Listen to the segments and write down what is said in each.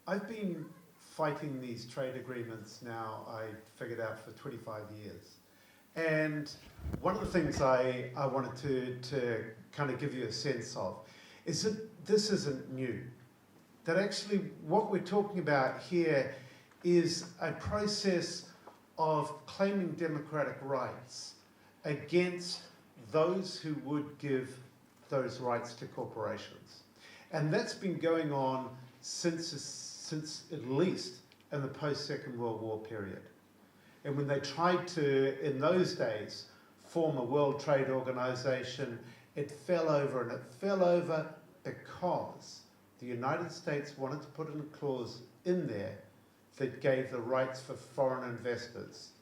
I've been fighting these trade agreements now, I figured out, for 25 years. And one of the things I wanted to kind of give you a sense of is that this isn't new. That actually what we're talking about here is a process of claiming democratic rights against those who would give those rights to corporations. And that's been going on since at least in the post-Second World War period. And when they tried to, in those days, form a World Trade Organization, it fell over, and it fell over because the United States wanted to put in a clause in there that gave the rights for foreign investors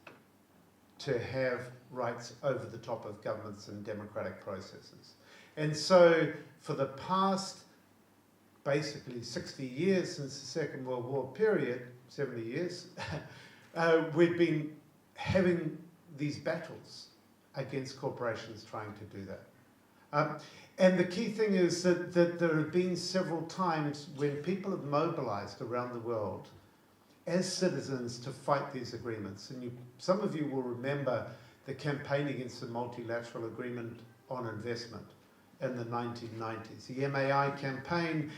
to have rights over the top of governments and democratic processes. And so for the past basically 60 years since the Second World War period, 70 years, we've been having these battles against corporations trying to do that. And the key thing is that there have been several times when people have mobilized around the world as citizens to fight these agreements. And some of you will remember the campaign against the multilateral agreement on investment in the 1990s, the MAI campaign.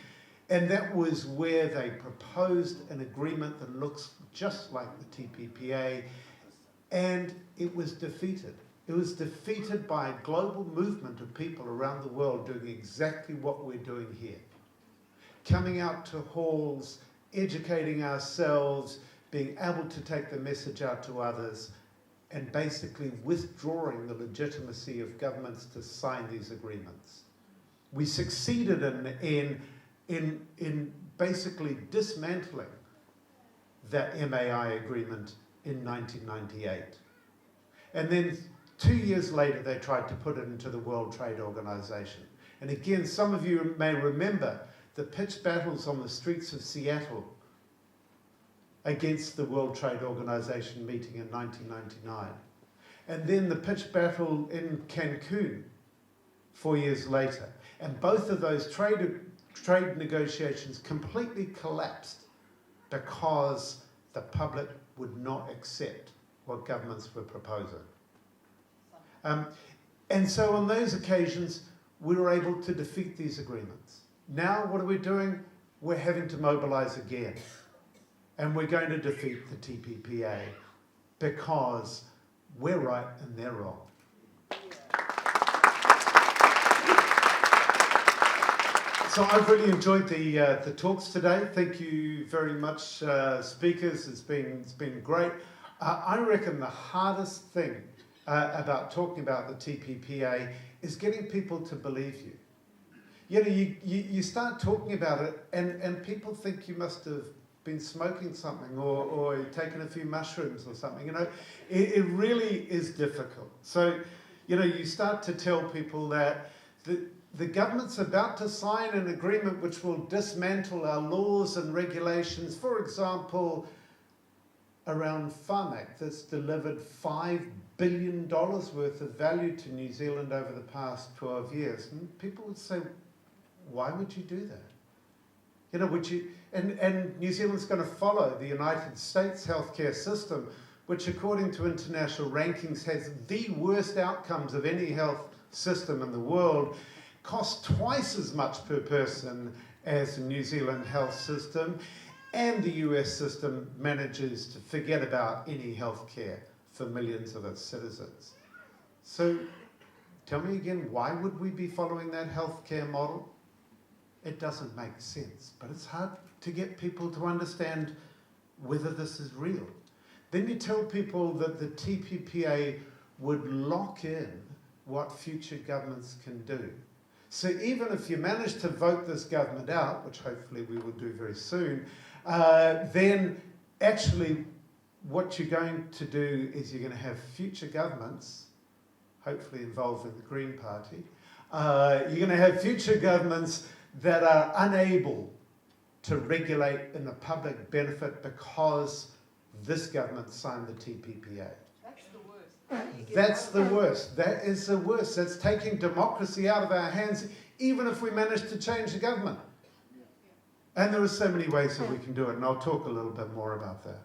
And that was where they proposed an agreement that looks just like the TPPA, and it was defeated. It was defeated by a global movement of people around the world doing exactly what we're doing here. Coming out to halls, educating ourselves, being able to take the message out to others, and basically withdrawing the legitimacy of governments to sign these agreements. We succeeded in basically dismantling that MAI agreement in 1998. And then 2 years later, they tried to put it into the World Trade Organization. And again, some of you may remember the pitched battles on the streets of Seattle against the World Trade Organization meeting in 1999. And then the pitched battle in Cancun 4 years later. And both of those trade negotiations completely collapsed because the public would not accept what governments were proposing. And so on those occasions, we were able to defeat these agreements. Now what are we doing? We're having to mobilize again. And we're going to defeat the TPPA because we're right and they're wrong. So I've really enjoyed the talks today. Thank you very much, speakers. It's been great. I reckon the hardest thing about talking about the TPPA is getting people to believe you. You know, you start talking about it, and people think you must have been smoking something or taken a few mushrooms or something. You know, it really is difficult. So, you know, you start to tell people that the government's about to sign an agreement which will dismantle our laws and regulations. For example, around Farm Act that's delivered $5 billion worth of value to New Zealand over the past 12 years. And people would say, why would you do that? You know, would you? And New Zealand's going to follow the United States healthcare system, which according to international rankings has the worst outcomes of any health system in the world, costs twice as much per person as the New Zealand health system, and the US system manages to forget about any healthcare for millions of its citizens. So tell me again, why would we be following that healthcare model? It doesn't make sense, but it's hard to get people to understand whether this is real. Then you tell people that the TPPA would lock in what future governments can do. So even if you manage to vote this government out, which hopefully we will do very soon, then actually what you're going to do is you're going to have future governments, hopefully involved in the Green Party, you're going to have future governments that are unable to regulate in the public benefit because this government signed the TPPA. That's the worst. That's the worst. That is the worst. That's taking democracy out of our hands, even if we manage to change the government. And there are so many ways that we can do it, and I'll talk a little bit more about that.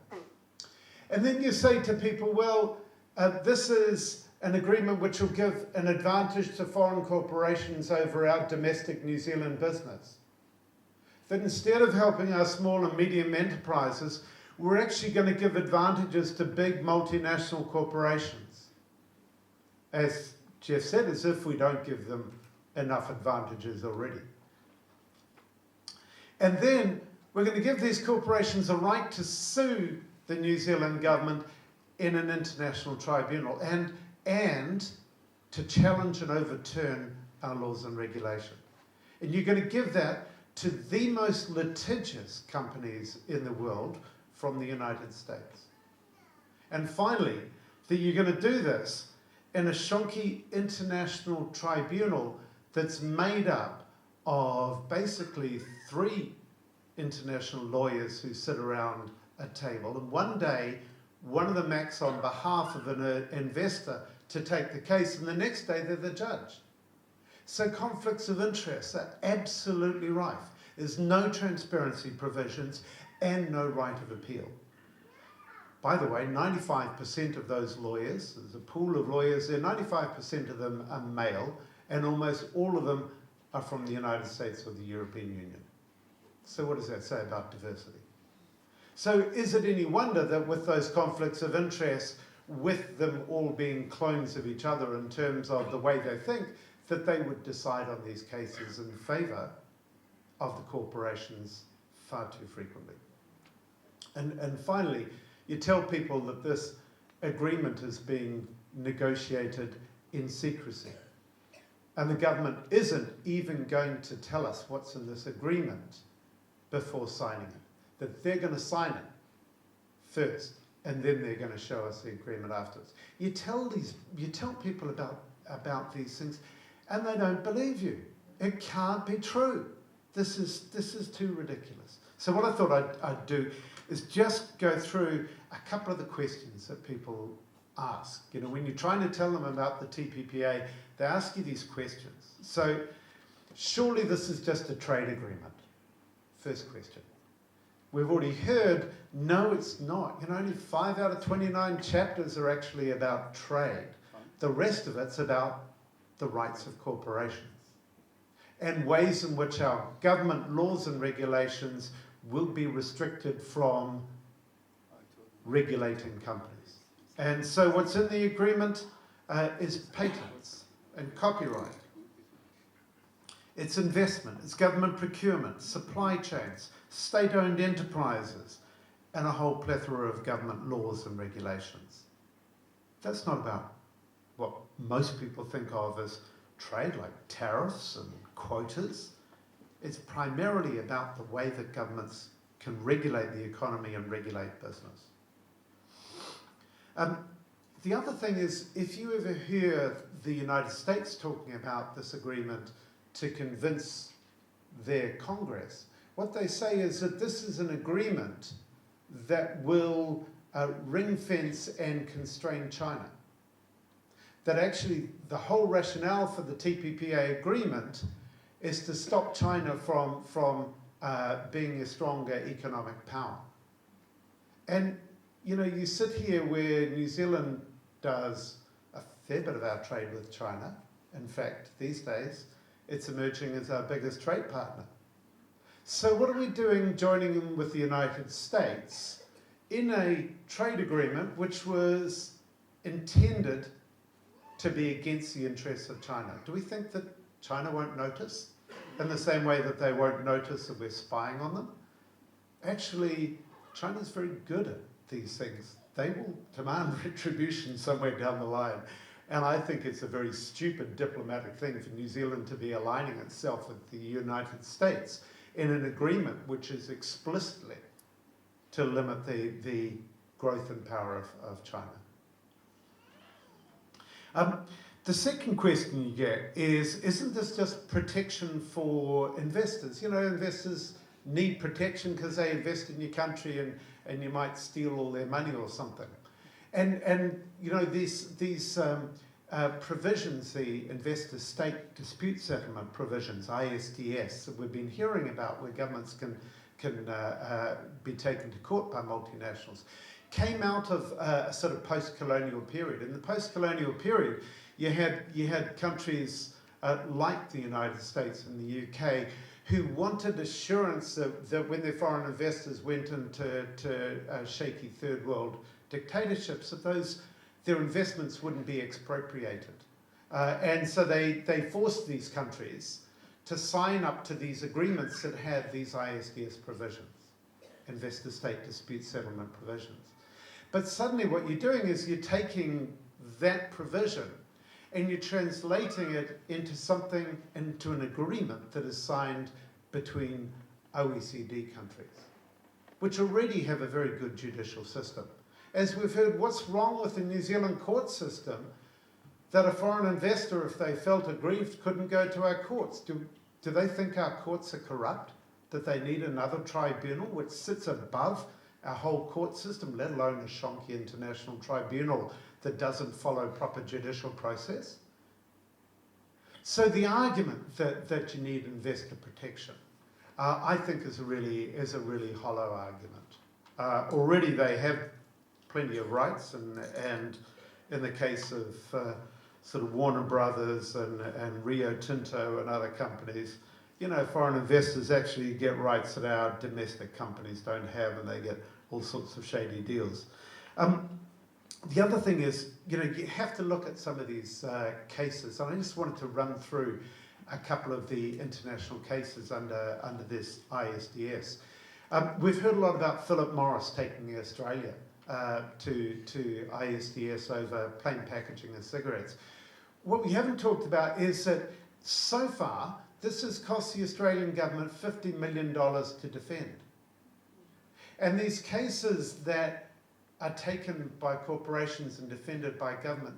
And then you say to people, well, this is an agreement which will give an advantage to foreign corporations over our domestic New Zealand business. That instead of helping our small and medium enterprises, we're actually going to give advantages to big multinational corporations. As Jeff said, as if we don't give them enough advantages already. And then we're going to give these corporations a right to sue the New Zealand government in an international tribunal and to challenge and overturn our laws and regulation. And you're going to give that to the most litigious companies in the world from the United States. And finally, that you're going to do this in a shonky international tribunal that's made up of basically 3 international lawyers who sit around a table, and one day one of them acts on behalf of an investor to take the case, and the next day they're the judge. So conflicts of interest are absolutely rife. There's no transparency provisions and no right of appeal. By the way, 95% of those lawyers, there's a pool of lawyers there, 95% of them are male, and almost all of them are from the United States or the European Union. So what does that say about diversity? So is it any wonder that with those conflicts of interest, with them all being clones of each other in terms of the way they think, that they would decide on these cases in favour of the corporations far too frequently? And finally, you tell people that this agreement is being negotiated in secrecy. And the government isn't even going to tell us what's in this agreement before signing it. That they're going to sign it first, and then they're going to show us the agreement afterwards. You tell people about these things, and they don't believe you. It can't be true. This is too ridiculous. So what I thought I'd do is just go through a couple of the questions that people ask. You know, when you're trying to tell them about the TPPA, they ask you these questions. So surely this is just a trade agreement. First question. We've already heard, no, it's not. You know, only 5 out of 29 chapters are actually about trade. The rest of it's about the rights of corporations and ways in which our government laws and regulations will be restricted from regulating companies. And so what's in the agreement is patents and copyright. It's investment, it's government procurement, supply chains, state-owned enterprises, and a whole plethora of government laws and regulations. That's not about what most people think of as trade, like tariffs and quotas. It's primarily about the way that governments can regulate the economy and regulate business. The other thing is, if you ever hear the United States talking about this agreement to convince their Congress, what they say is that this is an agreement that will ring fence and constrain China. That actually the whole rationale for the TPPA agreement is to stop China from being a stronger economic power. And you know, you sit here where New Zealand does a fair bit of our trade with China. In fact, these days, it's emerging as our biggest trade partner. So what are we doing joining in with the United States in a trade agreement which was intended to be against the interests of China? Do we think that China won't notice in the same way that they won't notice that we're spying on them? Actually, China's very good at these things. They will demand retribution somewhere down the line. And I think it's a very stupid diplomatic thing for New Zealand to be aligning itself with the United States in an agreement which is explicitly to limit the growth and power of China. The second question you get is, isn't this just protection for investors? You know, investors need protection because they invest in your country and you might steal all their money or something. And you know, these provisions, the investor state dispute settlement provisions, ISDS, that we've been hearing about, where governments be taken to court by multinationals, came out of a sort of post-colonial period. In the post-colonial period, you had countries like the United States and the UK who wanted assurance that when their foreign investors went into shaky third world dictatorships, that their investments wouldn't be expropriated. And so they forced these countries to sign up to these agreements that had these ISDS provisions, investor state dispute settlement provisions. But suddenly what you're doing is you're taking that provision and you're translating it into an agreement that is signed between OECD countries, which already have a very good judicial system. As we've heard, what's wrong with the New Zealand court system that a foreign investor, if they felt aggrieved, couldn't go to our courts? Do they think our courts are corrupt? That they need another tribunal which sits above our whole court system, let alone a shonky international tribunal that doesn't follow proper judicial process? So the argument that you need investor protection, I think is a really hollow argument. Already they have plenty of rights, and in the case of sort of Warner Brothers and Rio Tinto and other companies, foreign investors actually get rights that our domestic companies don't have, and they get all sorts of shady deals. The other thing is, you have to look at some of these cases, and I just wanted to run through a couple of the international cases under this ISDS. We've heard a lot about Philip Morris taking Australia to ISDS over plain packaging of cigarettes. What we haven't talked about is that so far this has cost the Australian government $50 million to defend. And these cases that are taken by corporations and defended by government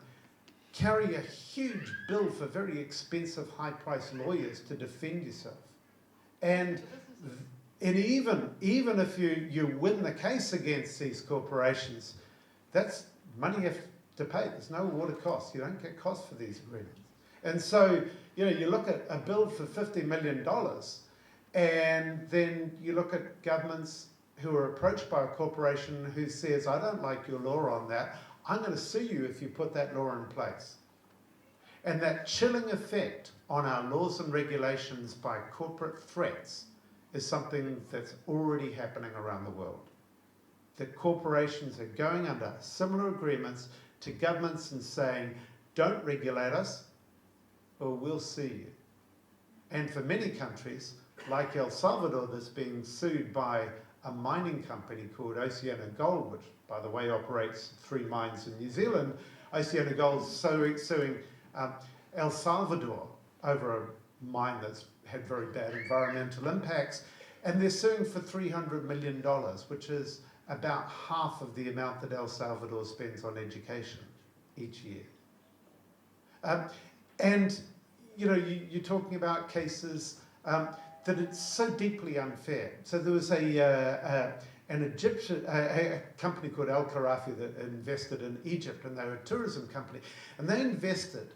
carry a huge bill for very expensive, high-priced lawyers to defend yourself. And even if you win the case against these corporations, that's money you have to pay. There's no awarded costs. You don't get costs for these agreements. And so, you look at a bill for $50 million, and then you look at governments who are approached by a corporation who says, I don't like your law on that, I'm going to sue you if you put that law in place. And that chilling effect on our laws and regulations by corporate threats is something that's already happening around the world. That corporations are going under similar agreements to governments and saying, don't regulate us or we'll sue you. And for many countries, like El Salvador, that's being sued by a mining company called OceanaGold, which, by the way, operates 3 mines in New Zealand. OceanaGold is suing El Salvador over a mine that's had very bad environmental impacts, and they're suing for $300 million, which is about half of the amount that El Salvador spends on education each year. And you're talking about cases that it's so deeply unfair. So there was an Egyptian a company called Al Kharafi that invested in Egypt, and they were a tourism company, and they invested,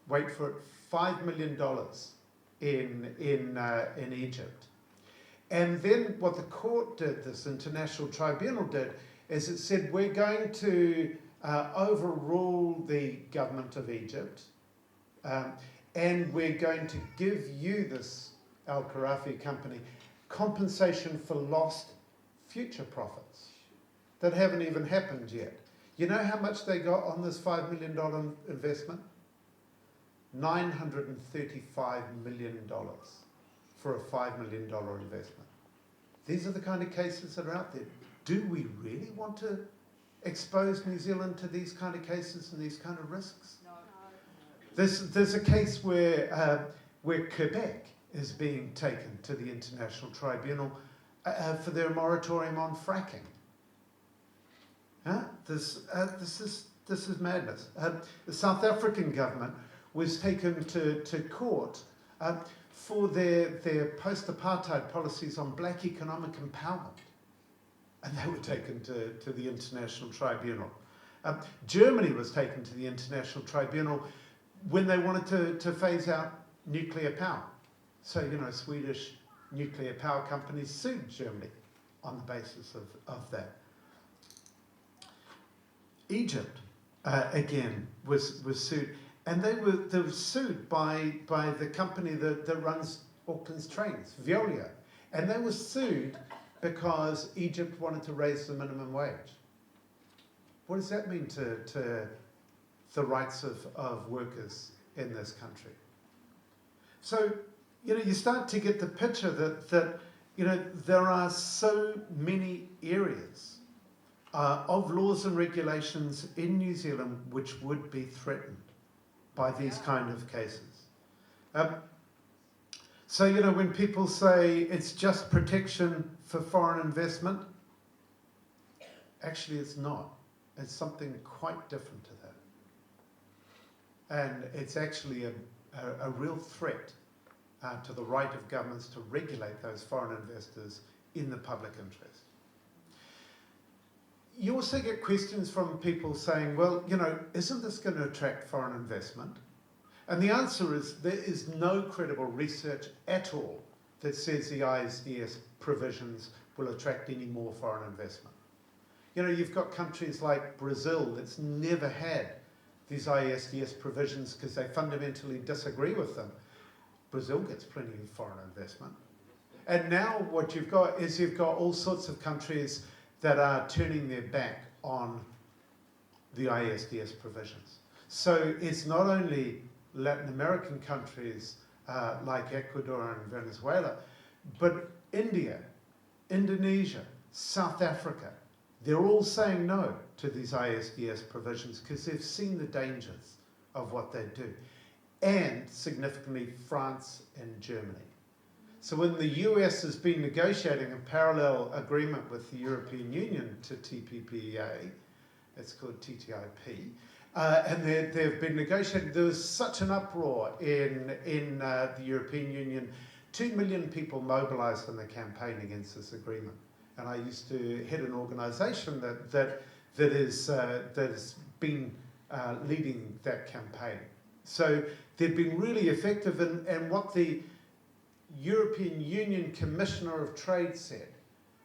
wait for it, $5 million in Egypt. And then what the court did, this international tribunal did, is it said, we're going to overrule the government of Egypt, and we're going to give you, this Al Kharafi company, compensation for lost future profits that haven't even happened yet. You know how much they got on this $5 million investment? $935 million for a $5 million investment. These are the kind of cases that are out there. Do we really want to expose New Zealand to these kind of cases and these kind of risks? No. There's a case where Quebec is being taken to the International Tribunal for their moratorium on fracking. This is madness. The South African government was taken to court for their post-apartheid policies on black economic empowerment. And they were taken to the International Tribunal. Germany was taken to the International Tribunal when they wanted to phase out nuclear power. So, Swedish nuclear power companies sued Germany on the basis of that. Egypt, again, was sued. And they were sued by the company that runs Auckland's trains, Veolia. And they were sued because Egypt wanted to raise the minimum wage. What does that mean to the rights of workers in this country? So, you start to get the picture that there are so many areas of laws and regulations in New Zealand which would be threatened by these kind of cases. So, when people say it's just protection for foreign investment, actually it's not. It's something quite different to that. And it's actually a real threat to the right of governments to regulate those foreign investors in the public interest. You also get questions from people saying, well, isn't this going to attract foreign investment? And the answer is there is no credible research at all that says the ISDS provisions will attract any more foreign investment. You've got countries like Brazil that's never had these ISDS provisions because they fundamentally disagree with them. Brazil gets plenty of foreign investment. And now what you've got is all sorts of countries that are turning their back on the ISDS provisions. So it's not only Latin American countries like Ecuador and Venezuela, but India, Indonesia, South Africa, they're all saying no to these ISDS provisions because they've seen the dangers of what they do. And significantly, France and Germany. So when the US has been negotiating a parallel agreement with the European Union to TPPA, it's called TTIP, and they've been negotiating, there was such an uproar in the European Union. 2 million people mobilised in the campaign against this agreement. And I used to head an organisation that has been leading that campaign. So they've been really effective, and what the European Union Commissioner of Trade said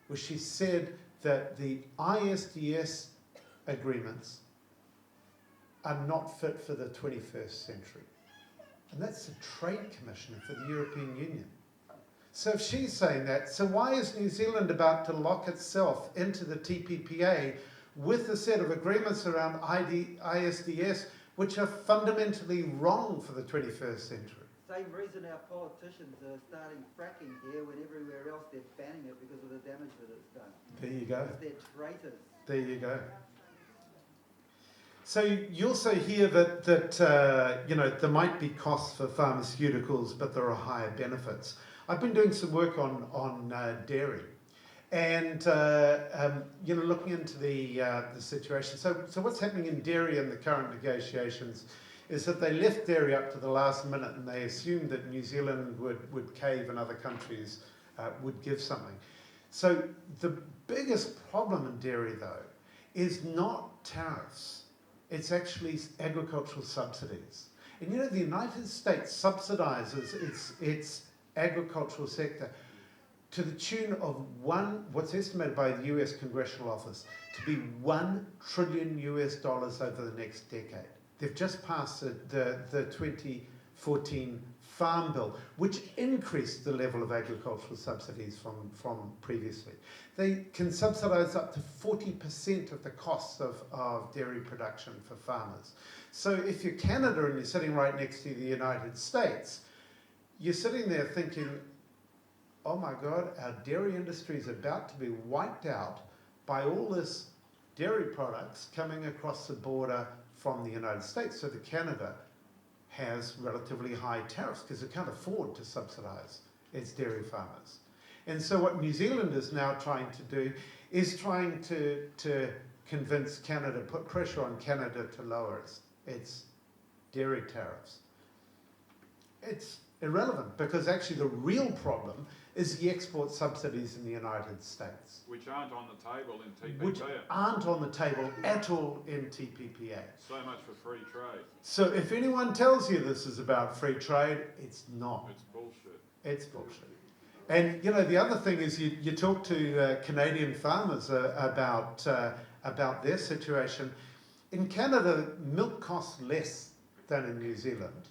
was she said that the ISDS agreements are not fit for the 21st century. And that's the Trade Commissioner for the European Union. So if she's saying that, so why is New Zealand about to lock itself into the TPPA with a set of agreements around ISDS which are fundamentally wrong for the 21st century? Same reason our politicians are starting fracking here when everywhere else they're banning it because of the damage that it's done. There you go. Because they're traitors. There you go. So you also hear that there might be costs for pharmaceuticals, but there are higher benefits. I've been doing some work on dairy, and looking into the situation. So what's happening in dairy in the current negotiations is that they left dairy up to the last minute, and they assumed that New Zealand would cave and other countries would give something. So the biggest problem in dairy, though, is not tariffs. It's actually agricultural subsidies. And the United States subsidizes its agricultural sector to the tune of what's estimated by the US Congressional Office to be $1 trillion over the next decade. They've just passed the 2014 Farm Bill, which increased the level of agricultural subsidies from previously. They can subsidise up to 40% of the costs of dairy production for farmers. So if you're Canada and you're sitting right next to the United States, you're sitting there thinking, oh my God, our dairy industry is about to be wiped out by all this dairy products coming across the border from the United States. So Canada has relatively high tariffs because it can't afford to subsidise its dairy farmers. And so what New Zealand is now trying to do is trying to convince Canada, put pressure on Canada to lower its dairy tariffs. It's irrelevant because actually the real problem is the export subsidies in the United States. Which aren't on the table in TPPA. Which aren't on the table at all in TPPA. So much for free trade. So if anyone tells you this is about free trade, it's not. It's bullshit. It's bullshit. And the other thing is you talk to Canadian farmers about their situation. In Canada, milk costs less than in New Zealand,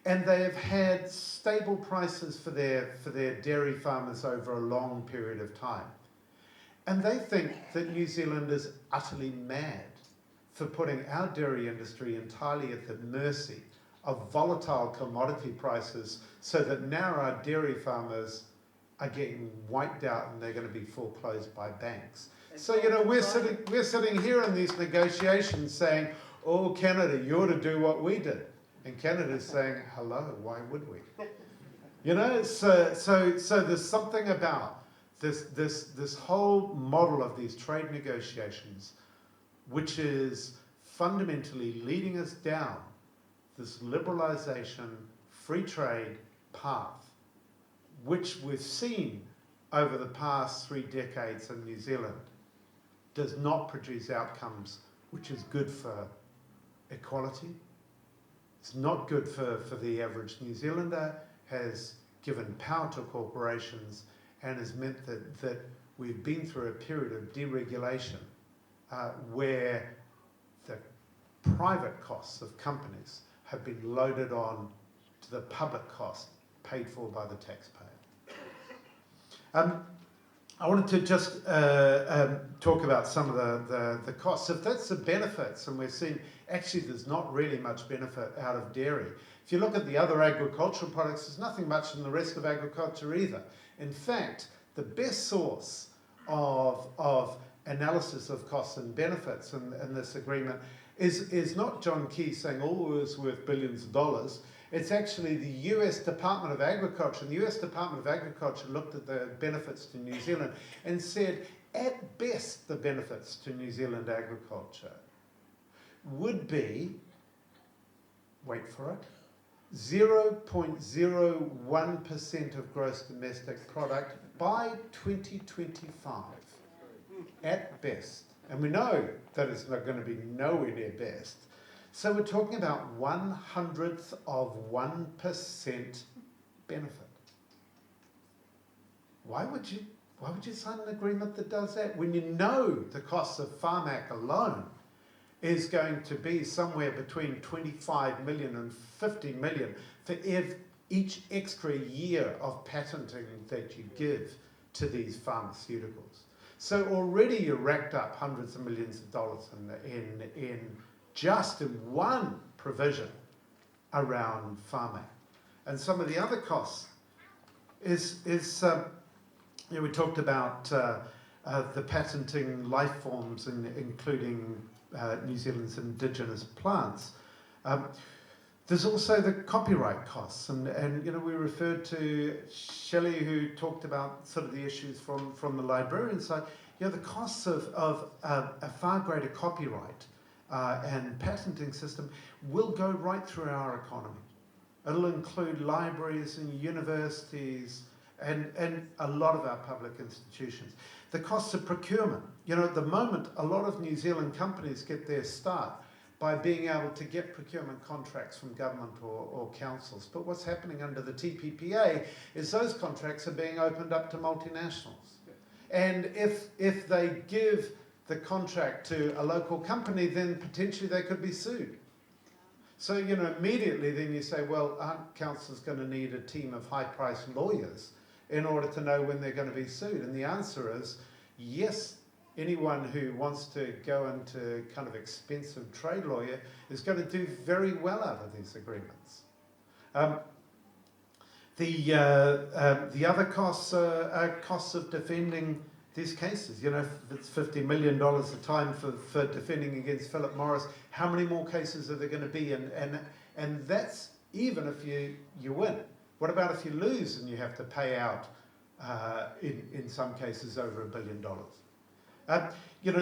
and they have had stable prices for their dairy farmers over a long period of time. And they think that New Zealand is utterly mad for putting our dairy industry entirely at the mercy of volatile commodity prices, so that now our dairy farmers are getting wiped out and they're going to be foreclosed by banks. And So we're sitting here in these negotiations saying, "Oh, Canada, you ought to do what we did," and Canada's saying, "Hello, why would we?" So there's something about this whole model of these trade negotiations, which is fundamentally leading us down this liberalisation, free trade path, which we've seen over the past 3 decades in New Zealand, does not produce outcomes which is good for equality. It's not good for the average New Zealander, has given power to corporations, and has meant that we've been through a period of deregulation where the private costs of companies have been loaded on to the public cost paid for by the taxpayer. I wanted to just talk about some of the costs. If that's the benefits, and we're seeing actually there's not really much benefit out of dairy. If you look at the other agricultural products, there's nothing much in the rest of agriculture either. In fact, the best source of analysis of costs and benefits in this agreement is not John Key saying all is worth billions of dollars. It's actually the US Department of Agriculture. And the US Department of Agriculture looked at the benefits to New Zealand and said, at best, the benefits to New Zealand agriculture would be, wait for it, 0.01% of gross domestic product by 2025, at best. And we know that it's not going to be nowhere near best. So we're talking about 0.01% benefit. Why would you sign an agreement that does that when you know the cost of Farmac alone is going to be somewhere between 25 million and 50 million for each extra year of patenting that you give to these pharmaceuticals? So already you're racked up hundreds of millions of dollars in just in one provision around Farmac. And some of the other costs is we talked about the patenting life forms, including New Zealand's indigenous plants. There's also the copyright costs, and we referred to Shelley, who talked about sort of the issues from the librarian side. The costs of a far greater copyright and patenting system will go right through our economy. It'll include libraries and universities and a lot of our public institutions. The costs of procurement. At the moment, a lot of New Zealand companies get their start by being able to get procurement contracts from government or councils. But what's happening under the TPPA is those contracts are being opened up to multinationals. And if they give the contract to a local company, then potentially they could be sued. So, immediately then you say, well, aren't councils going to need a team of high-priced lawyers in order to know when they're going to be sued? And the answer is yes. Anyone who wants to go into kind of expensive trade lawyer is going to do very well out of these agreements. The other costs are costs of defending these cases. If it's $50 million a time for defending against Philip Morris, how many more cases are there going to be? And that's even if you win. What about if you lose and you have to pay out, in some cases, over $1 billion?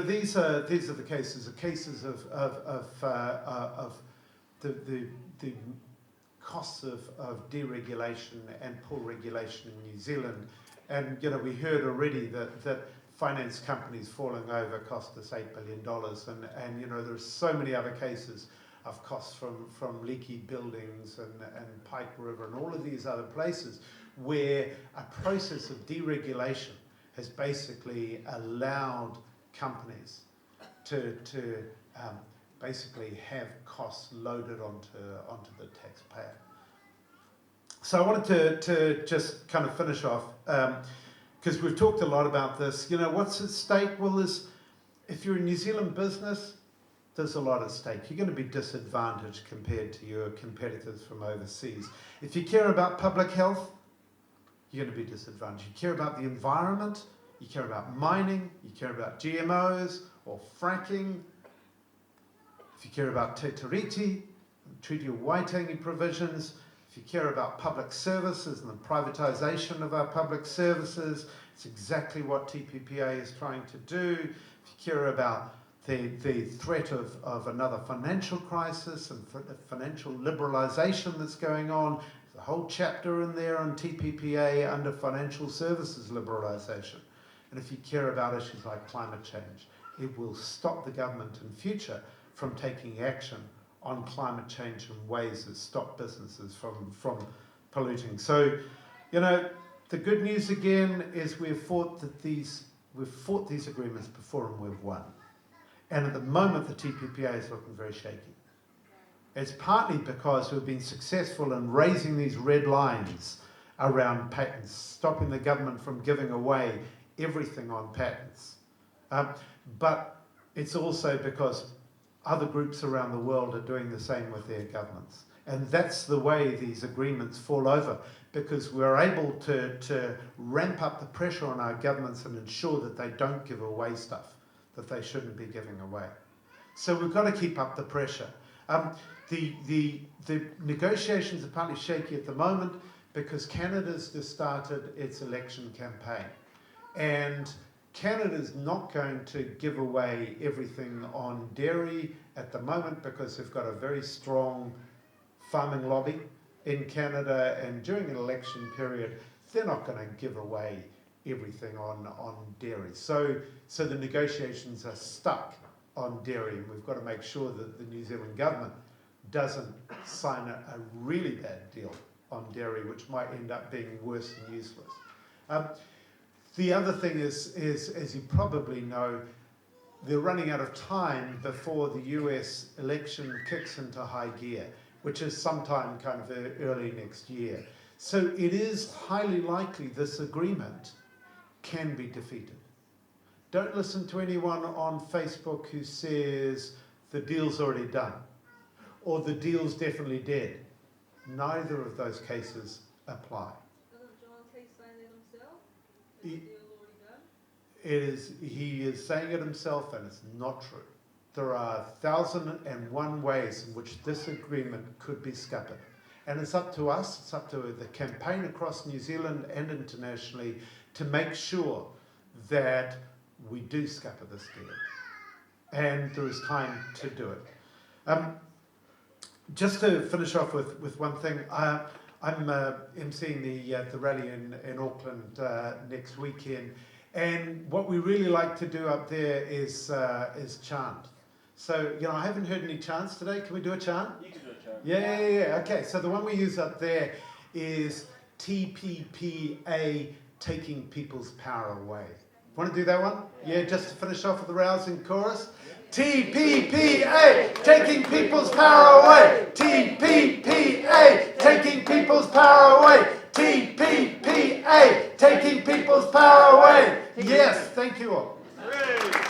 These are the cases of the costs of deregulation and poor regulation in New Zealand. And we heard already that finance companies falling over cost us $8 billion, and there are so many other cases of costs from leaky buildings and Pike River and all of these other places where a process of deregulation has basically allowed companies to basically have costs loaded onto the taxpayer. So I wanted to just kind of finish off, because we've talked a lot about this. You know, what's at stake? Well, if you're a New Zealand business, there's a lot at stake. You're going to be disadvantaged compared to your competitors from overseas. If you care about public health, you're going to be disadvantaged. You care about the environment, you care about mining, you care about GMOs or fracking. If you care about Te Tiriti, Treaty of Waitangi provisions, if you care about public services and the privatisation of our public services, it's exactly what TPPA is trying to do. If you care about the threat of another financial crisis and the financial liberalisation that's going on, there's a whole chapter in there on TPPA under financial services liberalisation. And if you care about issues like climate change, it will stop the government in future from taking action on climate change in ways that stop businesses from polluting. So, you know, the good news again is we've fought these agreements before and we've won. And at the moment, the TPPA is looking very shaky. It's partly because we've been successful in raising these red lines around patents, stopping the government from giving away everything on patents. But it's also because other groups around the world are doing the same with their governments. And that's the way these agreements fall over, because we're able to ramp up the pressure on our governments and ensure that they don't give away stuff that they shouldn't be giving away. So we've got to keep up the pressure. The negotiations are partly shaky at the moment because Canada's just started its election campaign. And Canada's not going to give away everything on dairy at the moment because they've got a very strong farming lobby in Canada, and during an election period, they're not going to give away everything on dairy. So the negotiations are stuck on dairy, and we've got to make sure that the New Zealand government doesn't sign a really bad deal on dairy, which might end up being worse than useless. The other thing is, as you probably know, they're running out of time before the US election kicks into high gear, which is sometime kind of early next year. So it is highly likely this agreement can be defeated. Don't listen to anyone on Facebook who says the deal's already done or the deal's definitely dead. Neither of those cases apply. Doesn't John Key say that himself? Is the deal already done? He is saying it himself, and it's not true. There are 1,001 ways in which this agreement could be scuppered. And it's up to us, it's up to the campaign across New Zealand and internationally to make sure that we do scupper this deal. And there is time to do it. Just to finish off with one thing, I'm emceeing the rally in Auckland next weekend. And what we really like to do up there is chant. So, you know, I haven't heard any chants today. Can we do a chant? You can do a chant. Yeah. Okay, so the one we use up there is TPPA, taking people's power away. Want to do that one? Yeah, just to finish off with the rousing chorus. TPPA, taking people's power away. TPPA, taking people's power away. TPPA, taking people's power away. Yes, thank you all. Hooray!